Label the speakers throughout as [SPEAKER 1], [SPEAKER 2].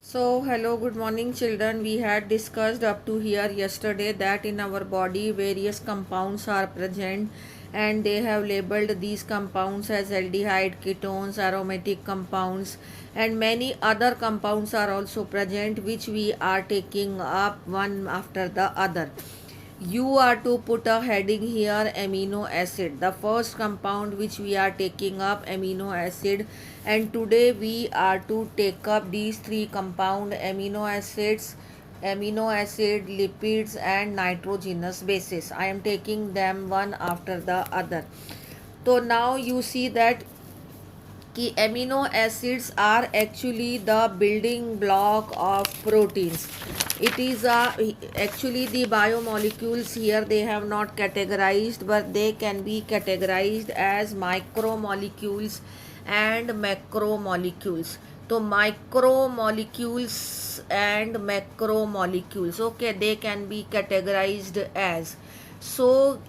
[SPEAKER 1] So, hello, good morning, children. We had discussed up to here yesterday that in our body various compounds are present and they have labeled these compounds as aldehyde, ketones, aromatic compounds, and many other compounds are also present which we are taking up one after the other. You are to put a heading here, amino acid, the first compound which we are taking up, amino acid. And today we are to take up these three compound, amino acid, lipids and nitrogenous bases. I am taking them one after the other. So now you see that कि amino acids are actually the building block of proteins. It is actually the biomolecules here they have not categorized, but they can be categorized as micromolecules and macromolecules. So micromolecules and macromolecules, okay, they can be categorized as. So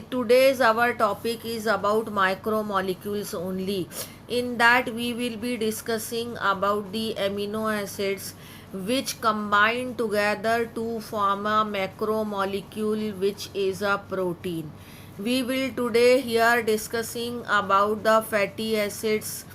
[SPEAKER 1] today's our topic is about micromolecules only. In that we will be discussing about the amino acids which combine together to form a macromolecule which is a protein. We will today here discussing about the fatty acids,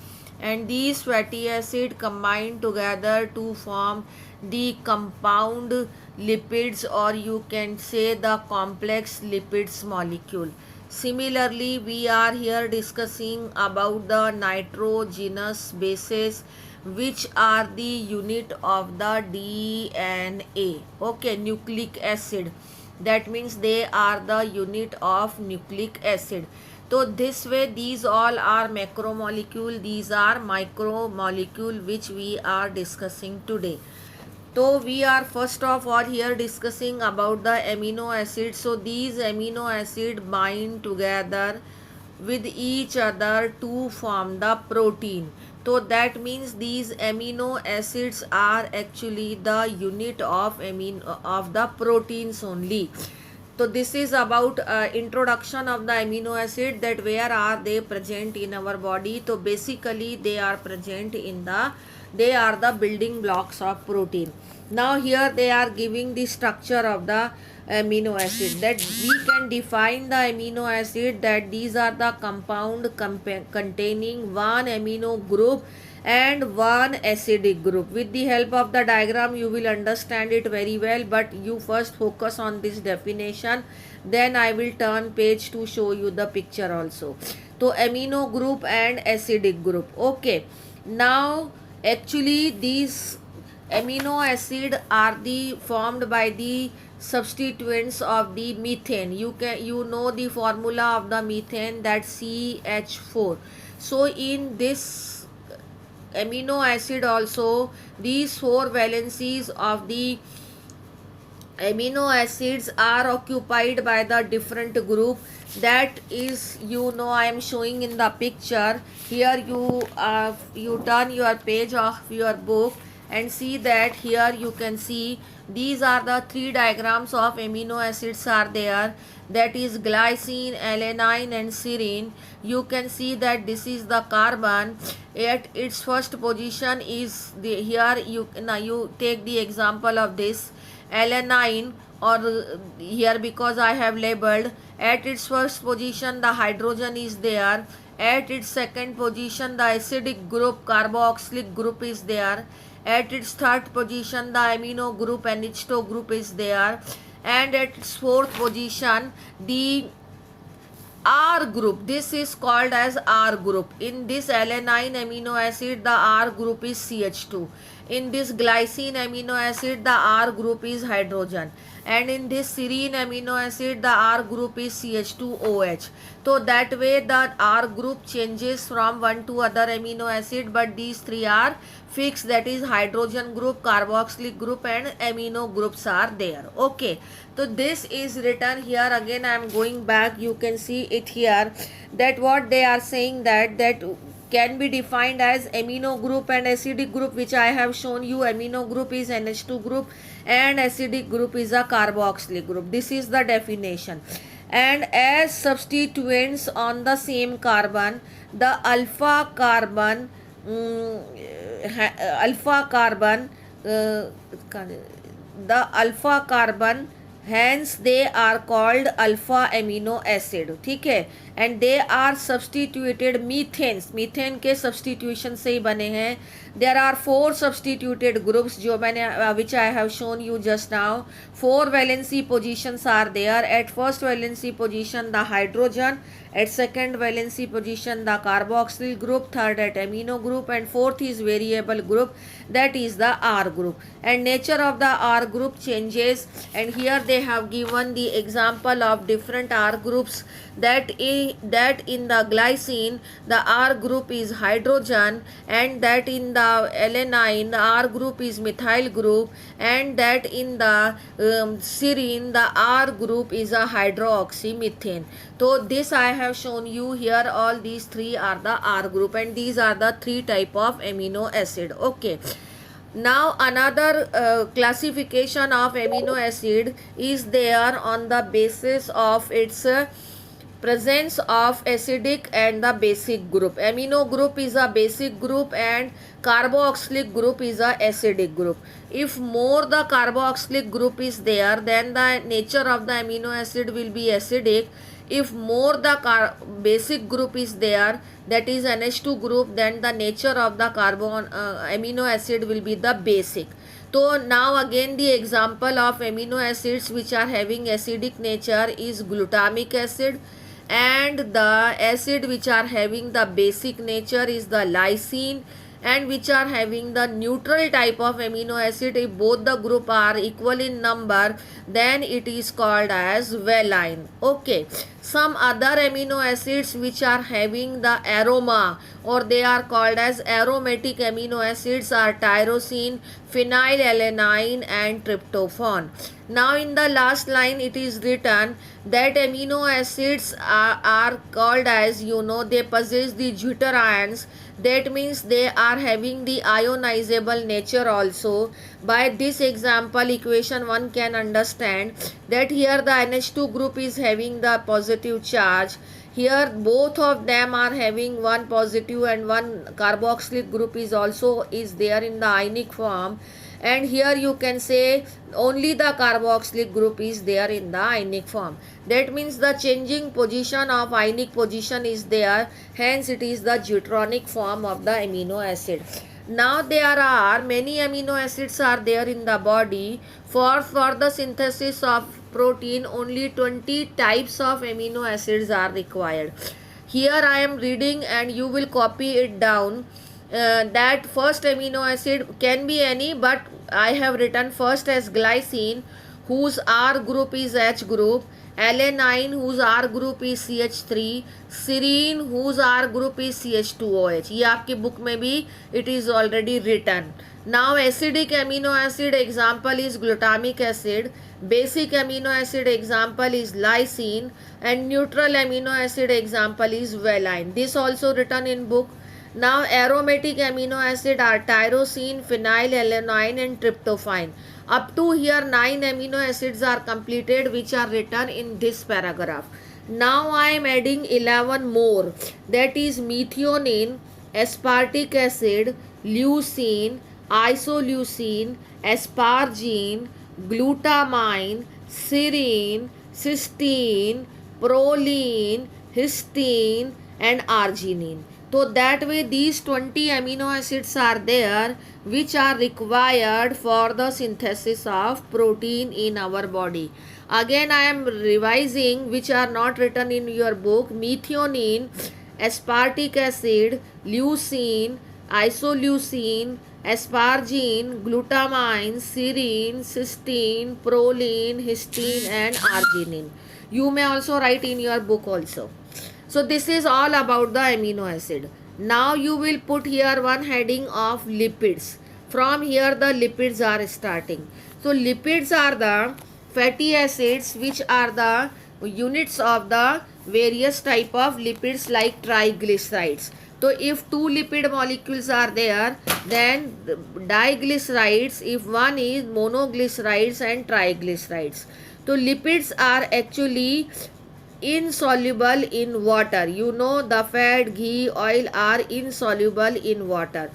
[SPEAKER 1] and these fatty acid combine together to form the compound lipids, or you can say the complex lipids molecule. Similarly, we are here discussing about the nitrogenous bases which are the unit of the DNA. Okay, nucleic acid. That means they are the unit of nucleic acid. So this way these all are macromolecule, these are micromolecule which we are discussing today. So we are first of all here discussing about the amino acids. So these amino acid bind together with each other to form the protein. So that means these amino acids are actually the unit of the proteins only. So this is about introduction of the amino acid, that where are they present in our body. So basically they are present in they are the building blocks of protein. Now here they are giving the structure of the amino acid, that we can define the amino acid that these are the compound containing one amino group and one acidic group. With the help of the diagram you will understand it very well, but you first focus on this definition, then I will turn page to show you the picture also. So amino group and acidic group. Okay, now actually these amino acid are the formed by the substituents of the methane. You know the formula of the methane, that CH4. So in this amino acid also, these four valencies of the amino acids are occupied by the different group. That is, I am showing in the picture here. You turn your page of your book and see that here you can see these are the three diagrams of amino acids are there, that is glycine, alanine and serine. You can see that this is the carbon at its first position is the here. You take the example of this alanine, or here because I have labeled, at its first position the hydrogen is there, at its second position the acidic group carboxylic group is there, at its third position the amino group NH2 group is there, and at its fourth position the R group. This is called as R group. In this alanine amino acid the R group is CH2. In this glycine amino acid the R group is hydrogen, and in this serine amino acid the R group is CH2OH. So that way the R group changes from one to other amino acid, but these three are fixed, that is hydrogen group, carboxylic group and amino groups are there. Okay, so this is written here. Again I am going back, you can see it here, that what they are saying, that can be defined as amino group and acidic group, which I have shown you. Amino group is NH2 group and acidic group is a carboxylic group. This is the definition. And as substituents on the same carbon, the alpha carbon the alpha carbon, hence they are called alpha amino acid. ठीक है, and they are substituted methanes, methane के substitution से ही बने हैं. There are 4 substituted groups जो मैंने which I have shown you just now. 4 valency positions are there. At first valency position the hydrogen, at second valency position the carboxyl group, third at amino group, and fourth is variable group, that is the R group. And nature of the R group changes, and here they have given the example of different R groups, that in the glycine the R group is hydrogen, and that in the alanine the R group is methyl group, and that in the serine the R group is a hydroxymethane. So this I have shown you here. All these 3 are the R group, and these are the 3 type of amino acid. Okay. Now another classification of amino acid is there on the basis of its presence of acidic and the basic group. Amino group is a basic group and carboxylic group is a acidic group. If more the carboxylic group is there, then the nature of the amino acid will be acidic. If more the basic group is there, that is NH2 group, then the nature of the amino acid will be the basic. So now again the example of amino acids which are having acidic nature is glutamic acid, and the acid which are having the basic nature is the lysine, and which are having the neutral type of amino acid. If both the group are equal in number, then it is called as valine. Okay. Some other amino acids which are having the aroma, or they are called as aromatic amino acids, are tyrosine, phenylalanine, and tryptophan. Now in the last line it is written that amino acids are called as, they possess the deuterions. That means they are having the ionizable nature also. By this example equation one can understand that here the NH2 group is having the positive charge. Here both of them are having one positive, and one carboxylic group is there in the ionic form. And here you can say only the carboxylic group is there in the ionic form. That means the changing position of ionic position is there, hence it is the deuteronic form of the amino acid. Now there are many amino acids are there in the body. For the synthesis of protein, only 20 types of amino acids are required. Here I am reading and you will copy it down. That first amino acid can be any, but I have written first as glycine, whose R group is H group, alanine, whose R group is CH3, serine, whose R group is CH2OH. ये आपकी book में भी it is already written. Now acidic amino acid example is glutamic acid, basic amino acid example is lysine, and neutral amino acid example is valine. This also written in book. Now aromatic amino acid are tyrosine, phenylalanine, and tryptophan. Up to here 9 amino acids are completed which are written in this paragraph. Now I am adding 11 more, that is methionine, aspartic acid, leucine, isoleucine, asparagine, glutamine, serine, cysteine, proline, histine, and arginine. So that way these 20 amino acids are there which are required for the synthesis of protein in our body. Again I am revising which are not written in your book: methionine, aspartic acid, leucine, isoleucine, asparagine, glutamine, serine, cysteine, proline, histine, and arginine. You may also write in your book also. So this is all about the amino acid. Now you will put here one heading of lipids. From here the lipids are starting. So lipids are the fatty acids which are the units of the various type of lipids like triglycerides. So if 2 lipid molecules are there, then diglycerides, if one is monoglycerides and triglycerides. So lipids are actually insoluble in water. The fat, ghee, oil are insoluble in water.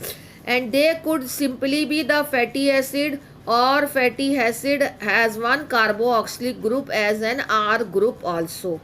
[SPEAKER 1] and they could simply be the fatty acid, or fatty acid has one carboxylic group as an R group also.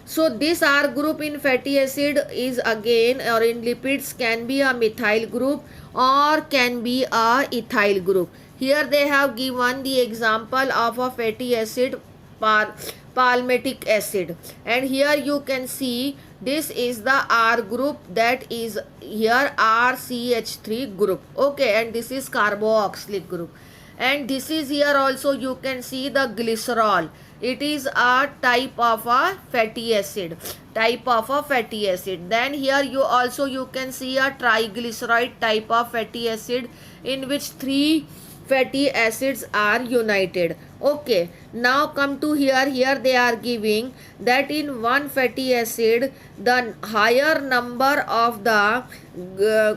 [SPEAKER 1] So this R group in fatty acid is again, or in lipids, can be a methyl group or can be a ethyl group. Here they have given the example of a fatty acid, palmitic acid, and here you can see this is the R group, that is here RCH3 group. Okay, and this is carboxylic group, and this is here also you can see the glycerol. It is a type of a fatty acid, then here you can see a triglyceride type of fatty acid, in which three fatty acids are united. Okay, now come to here they are giving that in one fatty acid the higher number of the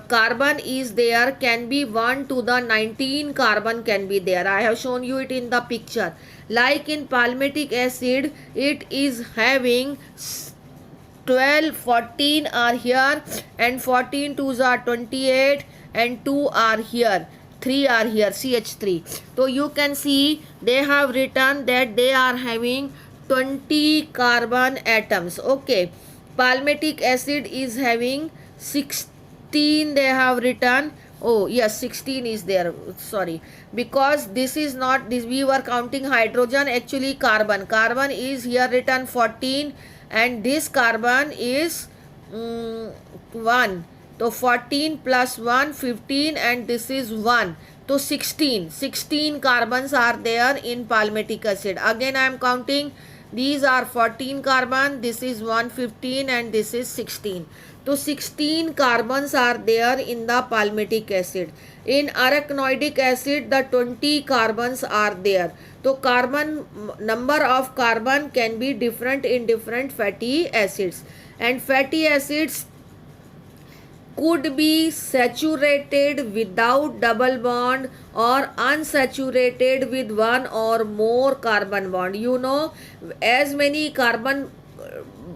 [SPEAKER 1] carbon is there, can be 1 to the 19 carbon can be there. I have shown you it in the picture. Like in palmitic acid, it is having 12, 14 are here, and 14 2s are 28, and 2 are here, 3 are here, CH3. So you can see they have written that they are having 20 carbon atoms. Okay, palmitic acid is having 16, they have written. Oh yes, 16 is there, sorry, because this is not this, we were counting hydrogen, actually carbon is here written 14, and this carbon is 1. So 14 plus 1, 15, and this is 1. So 16 carbons are there in palmitic acid. Again I am counting, these are 14 carbon, this is 115, and this is 16. So 16 carbons are there in the palmitic acid. In arachidonic acid the 20 carbons are there. So number of carbon can be different in different fatty acids, and fatty acids could be saturated without double bond or unsaturated with one or more carbon bond. You know, as many carbon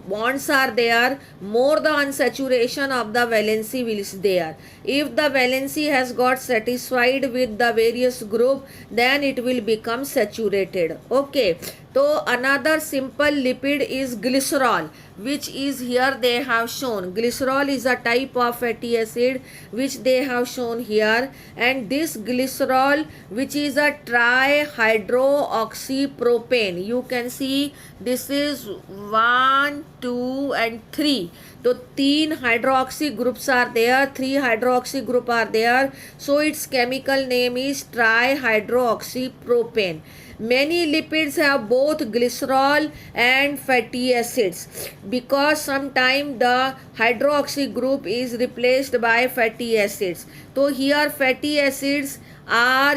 [SPEAKER 1] bonds are there, more the unsaturation of the valency is there. If the valency has got satisfied with the various group, then it will become saturated. Okay, so another simple lipid is glycerol, which is here they have shown. Glycerol is a type of fatty acid which they have shown here, and this glycerol, which is a trihydroxypropane, you can see this is 1, 2 and 3. So 3 hydroxy groups are there, 3 hydroxy group are there, so its chemical name is trihydroxypropane. Many lipids have both glycerol and fatty acids, because sometimes the hydroxy group is replaced by fatty acids. So here fatty acids are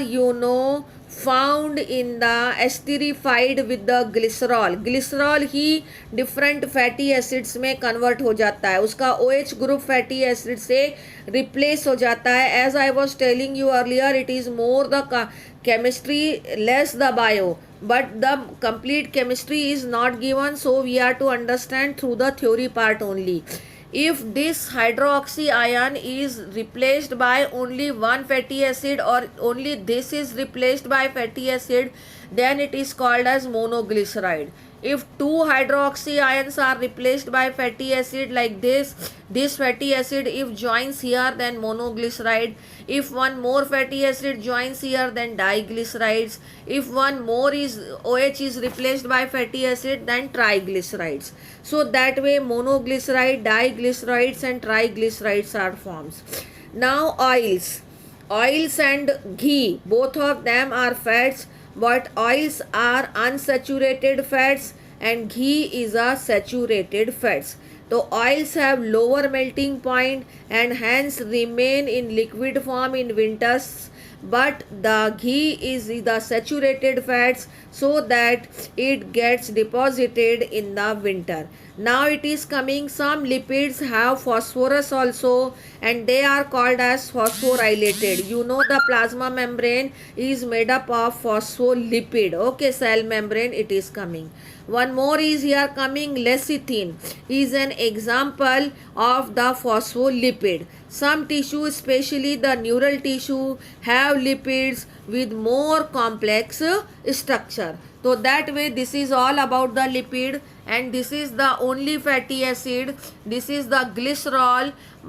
[SPEAKER 1] found in the esterified with the glycerol. Glycerol he different fatty acids में convert हो जाता है, उसका OH group fatty acid से replace हो जाता है. As I was telling you earlier, it is more the chemistry, less the bio, but the complete chemistry is not given, so we are to understand through the theory part only. If this hydroxy ion is replaced by only one fatty acid, or only this is replaced by fatty acid, then it is called as monoglyceride. If two hydroxy ions are replaced by fatty acid like this fatty acid if joins here, then monoglyceride. If one more fatty acid joins here, then diglycerides. If one more OH is replaced by fatty acid, then triglycerides. So that way monoglyceride, diglycerides and triglycerides are forms. Now oils and ghee, both of them are fats, but oils are unsaturated fats and ghee is a saturated fats. So oils have lower melting point and hence remain in liquid form in winters, but the ghee is the saturated fats, so that it gets deposited in the winter. Now it is coming, some lipids have phosphorus also, and they are called as phosphorylated. You know, the plasma membrane is made up of phospholipid. Okay, cell membrane it is coming. One more is here coming, lecithin is an example of the phospholipid. Some tissue, especially the neural tissue, have lipids with more complex structure. So that way this is all about the lipid, and this is the only fatty acid. This is the glycerol.